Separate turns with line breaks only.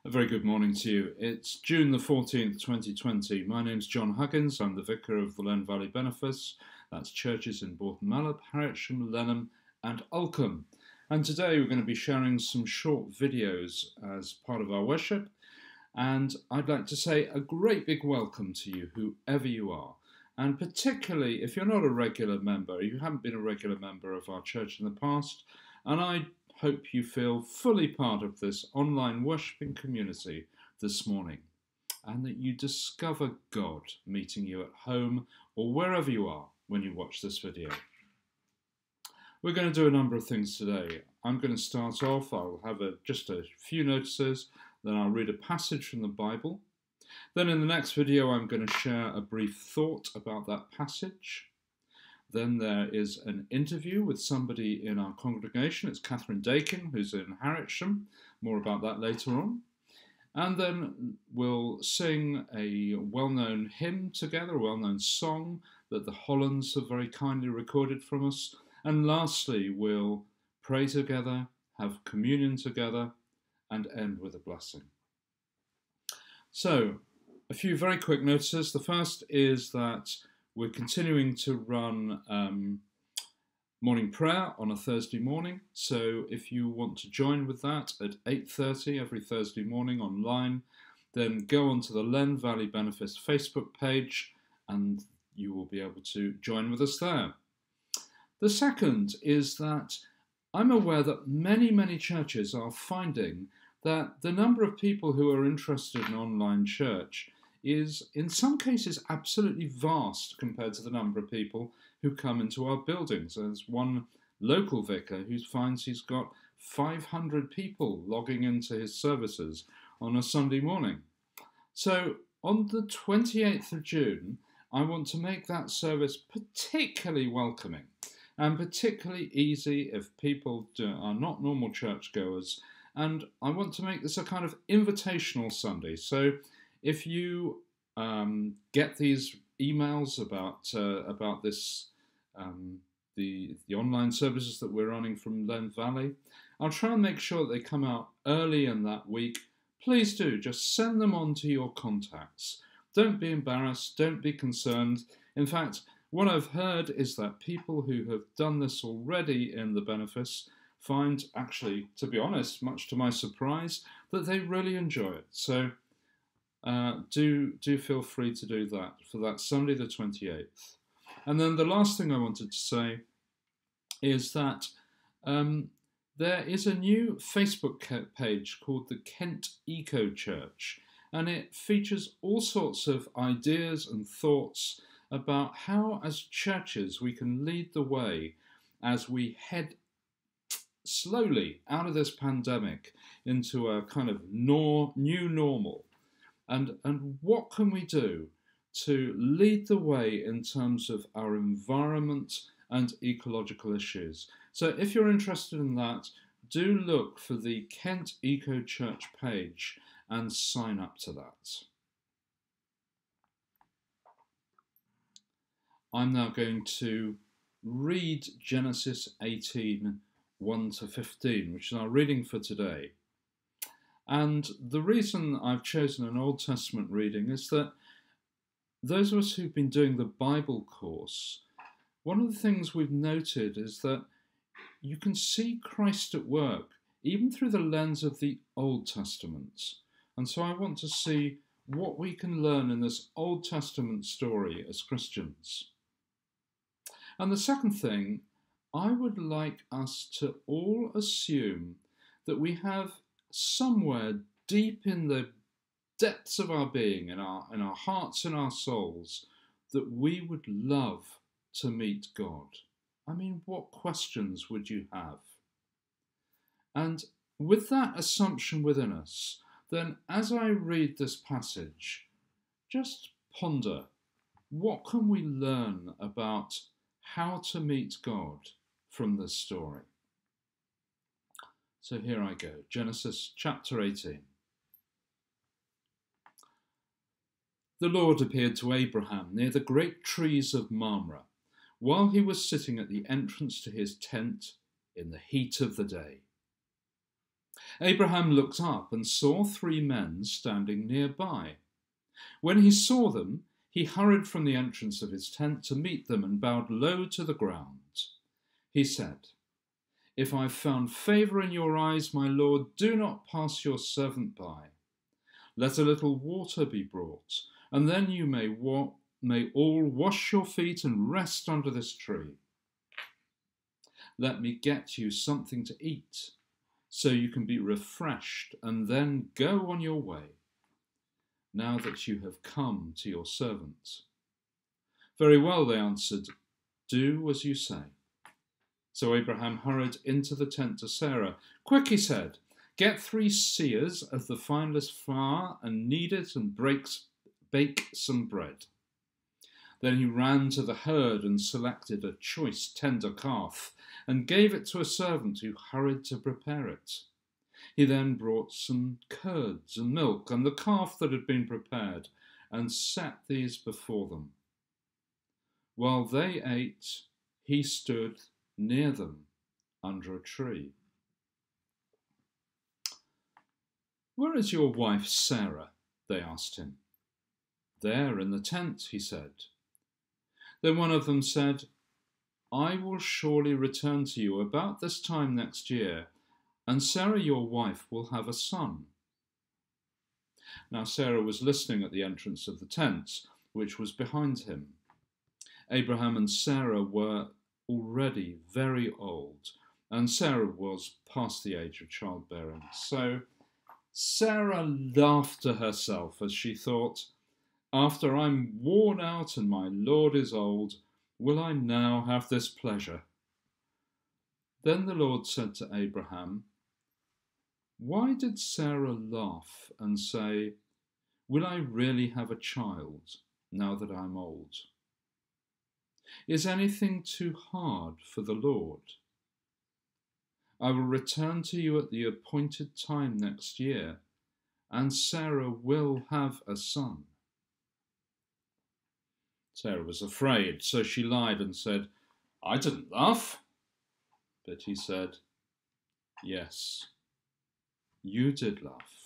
A very good morning to you. It's June the 14th, 2020. My name's John Huggins. I'm the vicar of the Len Valley Benefice. That's churches in Bourton Mallow, Harwich, Lenham and Ulcombe. And today we're going to be sharing some short videos as part of our worship. And I'd like to say a great big welcome to you, whoever you are. And particularly if you're not a regular member, you haven't been a regular member of our church in the past, and I hope you feel fully part of this online worshipping community this morning, and that you discover God meeting you at home or wherever you are when you watch this video. We're going to do a number of things today. I'm going to start off, I'll have just a few notices, then I'll read a passage from the Bible. Then in the next video I'm going to share a brief thought about that passage. Then there is an interview with somebody in our congregation. It's Catherine Dakin, who's in Harwich. More about that later on. And then we'll sing a well-known hymn together, a well-known song that the Hollands have very kindly recorded from us. And lastly, we'll pray together, have communion together, and end with a blessing. So, a few very quick notices. The first is that we're continuing to run morning prayer on a Thursday morning. So if you want to join with that at 8:30 every Thursday morning online, then go onto the Len Valley Benefice Facebook page and you will be able to join with us there. The second is that I'm aware that many churches are finding that the number of people who are interested in online church is in some cases absolutely vast compared to the number of people who come into our buildings. There's one local vicar who finds he's got 500 people logging into his services on a Sunday morning. So on the 28th of June, I want to make that service particularly welcoming and particularly easy if people are not normal churchgoers. And I want to make this a kind of invitational Sunday. So if you get these emails about this, the online services that we're running from Len Valley, I'll try and make sure that they come out early in that week. Please do, just send them on to your contacts. Don't be embarrassed, don't be concerned. In fact, what I've heard is that people who have done this already in the benefice find, actually, to be honest, much to my surprise, that they really enjoy it. So do feel free to do that for that Sunday the 28th. And then the last thing I wanted to say is that there is a new Facebook page called the Kent Eco Church, and it features all sorts of ideas and thoughts about how as churches we can lead the way as we head slowly out of this pandemic into a kind of new normal. And what can we do to lead the way in terms of our environment and ecological issues? So if you're interested in that, do look for the Kent Eco Church page and sign up to that. I'm now going to read Genesis 18, 1 to 15, which is our reading for today. And the reason I've chosen an Old Testament reading is that those of us who've been doing the Bible course, one of the things we've noted is that you can see Christ at work, even through the lens of the Old Testament. And so I want to see what we can learn in this Old Testament story as Christians. And the second thing, I would like us to all assume that we have somewhere deep in the depths of our being, in our hearts and our souls, that we would love to meet God. I mean, what questions would you have? And with that assumption within us, then as I read this passage, just ponder, what can we learn about how to meet God from this story? So here I go, Genesis chapter 18. The Lord appeared to Abraham near the great trees of Mamre, while he was sitting at the entrance to his tent in the heat of the day. Abraham looked up and saw 3 men standing nearby. When he saw them, he hurried from the entrance of his tent to meet them and bowed low to the ground. He said, "If I have found favor in your eyes, my Lord, do not pass your servant by. Let a little water be brought, and then you may all wash your feet and rest under this tree. Let me get you something to eat, so you can be refreshed, and then go on your way, now that you have come to your servant." "Very well," they answered, "do as you say." So Abraham hurried into the tent to Sarah. "Quick," he said, "get 3 seahs of the finest flour and knead it and bake some bread." Then he ran to the herd and selected a choice tender calf and gave it to a servant who hurried to prepare it. He then brought some curds and milk and the calf that had been prepared and set these before them. While they ate, he stood near them under a tree. "Where is your wife Sarah?" they asked him. "There in the tent," he said. Then one of them said, "I will surely return to you about this time next year, and Sarah your wife will have a son." Now Sarah was listening at the entrance of the tent, which was behind him. Abraham and Sarah were already very old, and Sarah was past the age of childbearing. So Sarah laughed to herself as she thought, "After I'm worn out and my Lord is old, will I now have this pleasure?" Then the Lord said to Abraham, "Why did Sarah laugh and say, 'Will I really have a child now that I'm old?' Is anything too hard for the Lord? I will return to you at the appointed time next year, and Sarah will have a son." Sarah was afraid, so she lied and said, "I didn't laugh." But he said, "Yes, you did laugh."